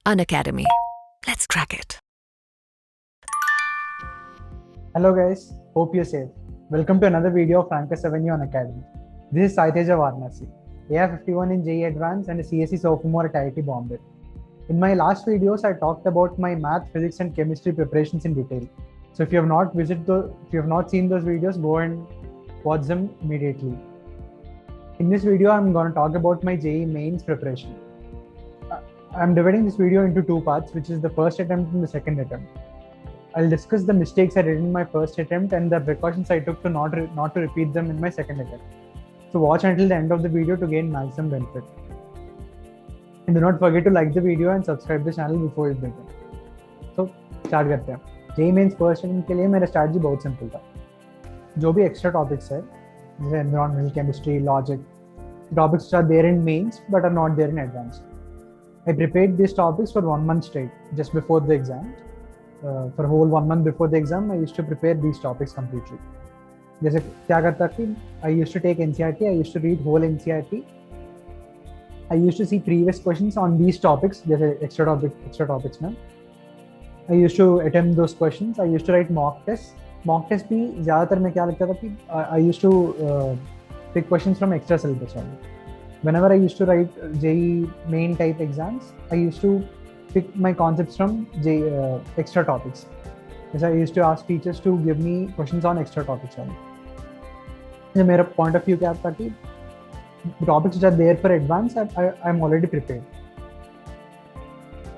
Unacademy. Let's crack it. Hello guys, hope you're safe. Welcome to another video of Anchor 7U Unacademy. This is Saiteja Varnasi, AI51 in JEE Advanced and a CSE Sophomore at IIT Bombay. In my last videos, I talked about my math, physics and chemistry preparations in detail. So if you have not seen those videos, go and watch them immediately. In this video, I'm going to talk about my JEE mains preparation. I'm dividing this video into two parts, which is the first attempt and the second attempt. I'll discuss the mistakes I did in my first attempt and the precautions I took to not to repeat them in my second attempt. So watch until the end of the video to gain maximum benefit. And do not forget to like the video and subscribe the channel before it begins. So start करते हैं. JEE mains first attempt के लिए मेरा strategy बहुत simple था. जो भी extra topics है जैसे environmental chemistry, logic, topics which are there in mains but are not there in advanced. I prepared these topics for 1 month straight just before the exam. For whole 1 month before the exam, I used to prepare these topics completely. जैसे क्या करता कि I used to take NCERT, I used to read whole NCERT. I used to see previous questions on these topics, जैसे extra topics में. I used to attempt those questions. I used to write mock tests. Mock test भी ज़्यादातर मैं क्या लगता था कि I used to pick questions from extra syllabus only. Whenever I used to write JEE main type exams, I used to pick my concepts from extra topics. Yes, I used to ask teachers to give me questions on extra topics only. So, my point of view क्या था कि topics which are there for advanced, I'm already prepared.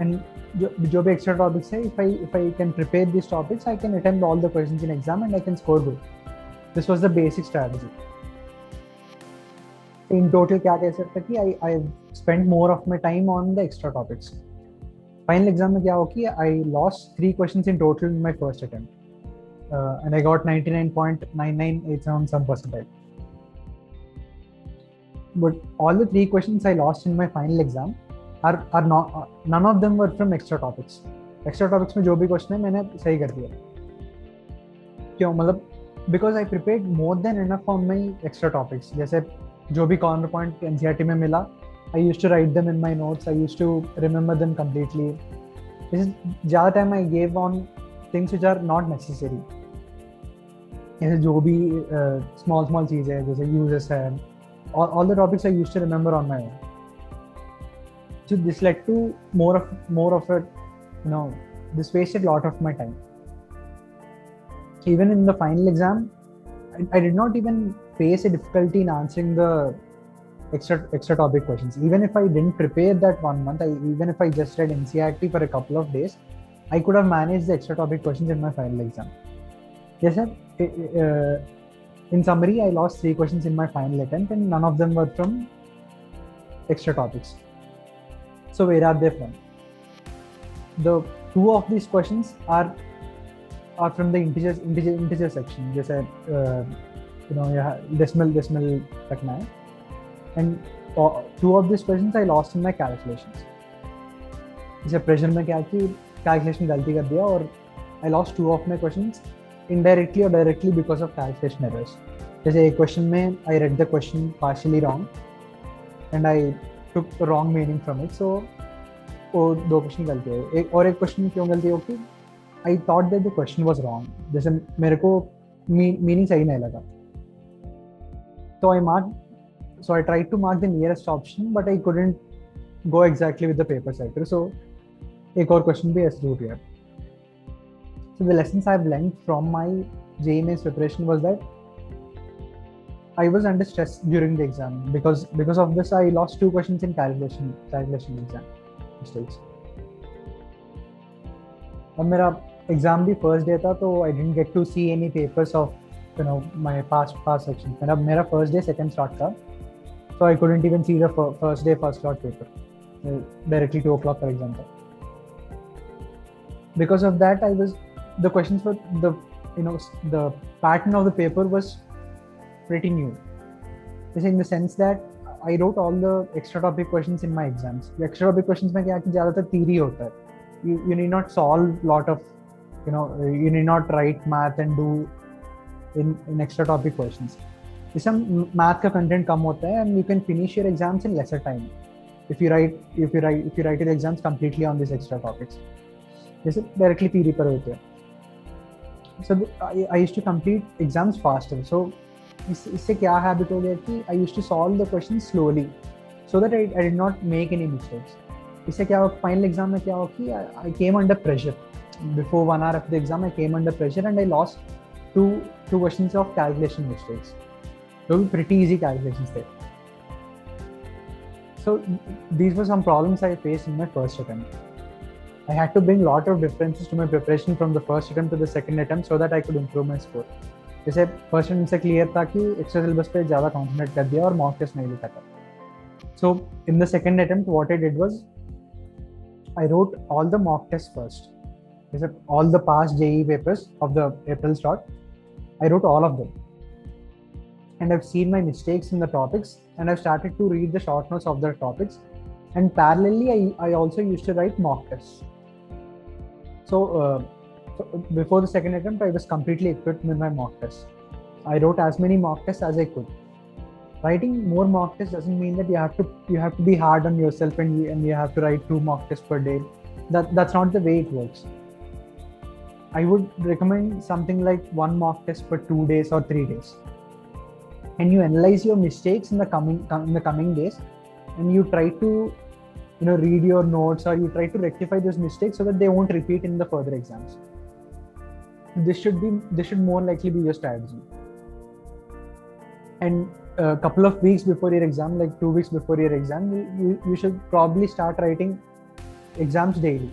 And जो भी extra topics है, if I can prepare these topics, I can attempt all the questions in exam and I can score good. This was the basic strategy. In total क्या कह सकता कि I spent more of my time on the extra topics. Final exam में क्या हो कि I lost 3 questions in total in my first attempt, and I got 99.998 percentile. But all the 3 questions I lost in my final exam are not, none of them were from extra topics. Extra topics में जो भी question है मैंने सही कर दिया. क्यों? मतलब because I prepared more than enough on my extra topics. जैसे जो भी कॉर्नर पॉइंट एनसीईआरटी में मिला, I used to write them in my notes. I used to remember them completely. This is ज़्यादा time I gave on things which are not necessary. जैसे जो भी small चीज़ें हैं, जैसे uses है, all the topics I used to remember on my own. So this led to more of it, this wasted a lot of my time. Even in the final exam, I did not even face a difficulty in answering the extra topic questions. Even if I didn't prepare that 1 month, even if I just read NCERT for a couple of days, I could have managed the extra topic questions in my final exam. Yes, sir. In summary, I lost 3 questions in my final attempt and none of them were from extra topics. So where are they from? The 2 of these questions are from the integer section. जैसे decimal रखना है. And 2 of these questions I lost in my calculations. जैसे pressure में क्या कि calculation गलती कर दिया और I lost 2 of my questions indirectly or directly because of calculation errors. जैसे एक question में I read the question partially wrong and I took the wrong meaning from it. So वो 2 question गलती हो. एक question क्यों गलती हो कि I thought that the question was wrong. जैसे मेरे को meaning सही नहीं लगा. So I tried to mark the nearest option, but I couldn't go exactly with the paper cipher. So एक और question भी ऐसे छूट गया. So the lessons I've learned from my JEE mains preparation was that I was under stress during the exam. Because of this, I lost 2 questions in calculation exam mistakes. और मेरा exam भी first day था, तो I didn't get to see any papers of my past section. मेरा first day second slot था, so I couldn't even see the first day first slot paper. Directly 2 o'clock for exam था. Because of that, the questions were the pattern of the paper was pretty new. In the sense that I wrote all the extra topic questions in my exams. The extra topic questions में क्या कि ज़्यादातर theory होता है. You need not solve lot of, you need not write math and do in extra topic questions. इसमें math का content कम होता है and you can finish your exams in lesser time. if you write the exams completely on these extra topics. जैसे directly theory पर होते हैं. So I used to complete exams faster. So इससे क्या habit हो गया कि I used to solve the questions slowly so that I did not make any mistakes. इससे क्या हुआ, final exam में क्या हुआ कि I came under pressure. Before 1 hour of the exam, I came under pressure and I lost two questions of calculation mistakes. Those were pretty easy calculations there. So these were some problems I faced in my first attempt. I had to bring a lot of differences to my preparation from the first attempt to the second attempt so that I could improve my score. जैसे first attempt से clear था कि extra syllabus पे ज़्यादा concentrate कर दिया और mock test नहीं लिखा था. So in the second attempt, what I did was I wrote all the mock tests first. Jैसे all the past JEE papers of the April slot, I wrote all of them. And I've seen my mistakes in the topics and I've started to read the short notes of the topics. And parallelly, I also used to write mock tests. So before the second attempt, I was completely equipped with my mock tests. I wrote as many mock tests as I could. Writing more mock tests doesn't mean that you have to be hard on yourself and you have to write 2 mock tests per day. That's not the way it works. I would recommend something like 1 mock test per 2 days or 3 days. And you analyze your mistakes in the coming days, and you try to read your notes, or you try to rectify those mistakes so that they won't repeat in the further exams. This should more likely be your strategy. And a couple of weeks before your exam, like 2 weeks before your exam, you should probably start writing exams daily,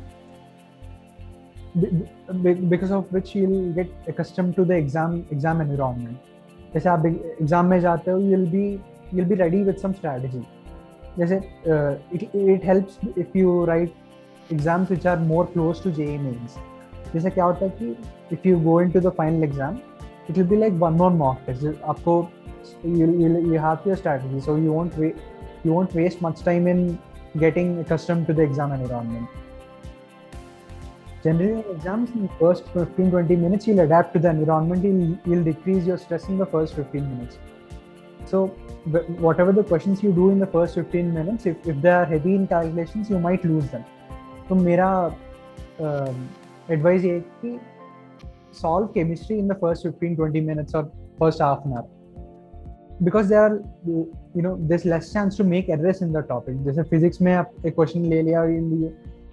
because of which you'll get accustomed to the exam environment. जैसे आप exam में जाते हो, you'll be ready with some strategy. जैसे it helps if you write exams which are more close to JEE mains. जैसे क्या होता है कि if you go into the final exam, it will be like one more mock test. आपको you have your strategy, so you won't waste much time in getting accustomed to the exam environment. Generally, in exams, in the first 15-20 minutes, you'll adapt to the environment. You'll decrease your stress in the first 15 minutes. So whatever the questions you do in the first 15 minutes, if they are heavy in calculations, you might lose them. So मेरा advice है कि solve chemistry in the first 15-20 minutes or first half an hour, because there are there's less chance to make errors in the topic. जैसे physics में आप एक question ले लिया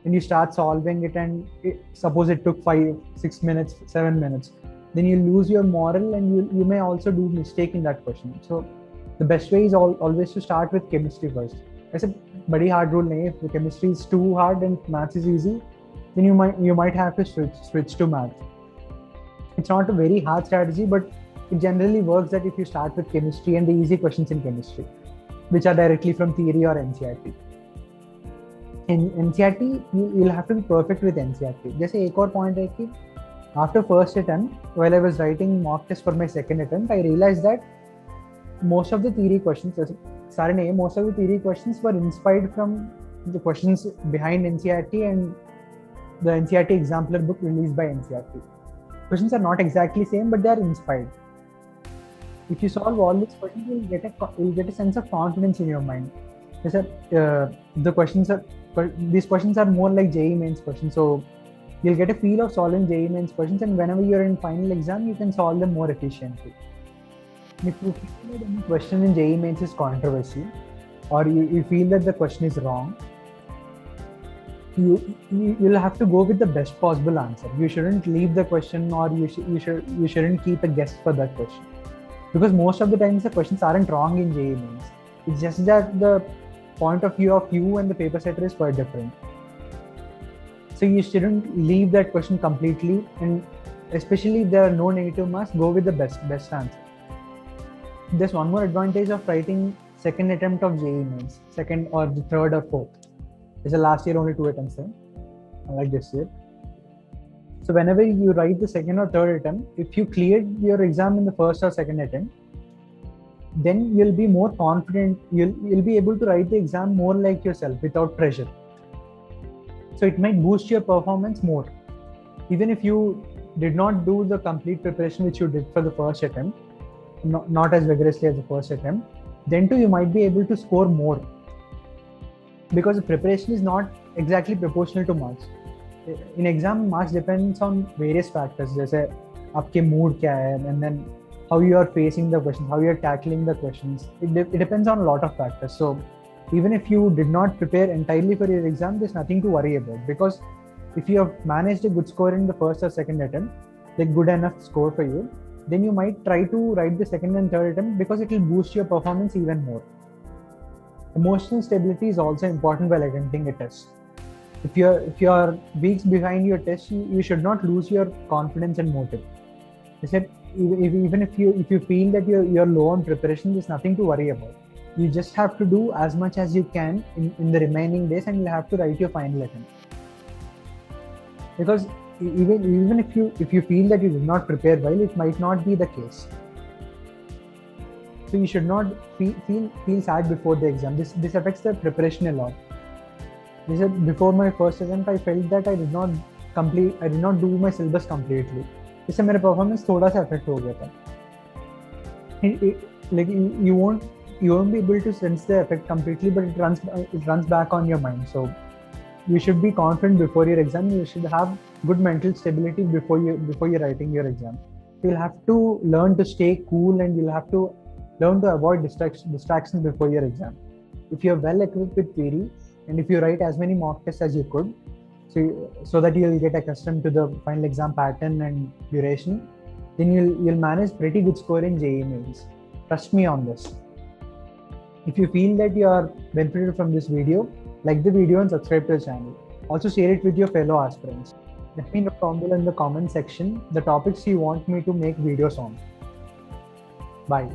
and you start solving it, and suppose it took 5, 6 minutes, 7 minutes, then you lose your moral and you may also do mistake in that question. So the best way is always to start with chemistry first. ऐसे बड़ी hard rule नहीं है. If chemistry is too hard and maths is easy, then you might have to switch to math. It's not a very hard strategy, but it generally works that if you start with chemistry and the easy questions in chemistry, which are directly from theory or NCERT. In NCERT, you'll have to be perfect with NCERT. जैसे एक और point है कि after first attempt, while I was writing mock test for my second attempt, I realized that most of the theory questions, most of the theory questions were inspired from the questions behind NCERT and the NCERT exemplar book released by NCERT. Questions are not exactly same, but they are inspired. If you solve all these questions, you'll get a sense of confidence in your mind. These questions are more like JEE mains questions, so you'll get a feel of solving JEE mains questions, and whenever you're in final exam, you can solve them more efficiently. If you feel that any question in JEE mains is controversial, or you feel that the question is wrong, you'll have to go with the best possible answer. You shouldn't leave the question, or you shouldn't keep a guess for that question, because most of the times the questions aren't wrong in JEE mains. It's just that the point of view of you and the paper setter is quite different. So you shouldn't leave that question completely, and especially if there are no negative marks, go with the best answer. There's one more advantage of writing second attempt of JEE mains, second or the third or fourth. It's the last year only 2 attempts, unlike this year. So whenever you write the second or third attempt, if you cleared your exam in the first or second attempt, then you'll be more confident. You'll be able to write the exam more like yourself without pressure. So it might boost your performance more. Even if you did not do the complete preparation which you did for the first attempt, not as vigorously as the first attempt, then too you might be able to score more. because preparation is not exactly proportional to marks. In exam, marks depends on various factors, जैसे आपके mood क्या है, and then how you are facing the questions, how you are tackling the questions. It depends on a lot of factors. So even if you did not prepare entirely for your exam, there's nothing to worry about, because if you have managed a good score in the first or second attempt, like good enough score for you, then you might try to write the second and third attempt, because it will boost your performance even more. Emotional stability is also important while attempting a test. If you're weeks behind your test, you should not lose your confidence and motive. I said, even if you feel that you're low on preparation, there's nothing to worry about. You just have to do as much as you can in the remaining days, and you'll have to write your final attempt. Because even if you feel that you did not prepare well, it might not be the case. So you should not feel sad before the exam. This affects the preparation a lot. They said before my first attempt, I felt that I did not do my syllabus completely. इससे मेरा performance थोड़ा सा affect हो गया था. Like you won't be able to sense the effect completely, but it runs back on your mind. So you should be confident before your exam. You should have good mental stability before you're writing your exam. You'll have to learn to stay cool, and you'll have to learn to avoid distractions before your exam. If you're well equipped with theory, and if you write as many mock tests as you could, so that you'll get accustomed to the final exam pattern and duration, then you'll manage pretty good score in JEE Mains. Trust me on this. If you feel that you are benefited from this video, like the video and subscribe to the channel. Also share it with your fellow aspirants. Let me know down below in the comment section the topics you want me to make videos on. Bye.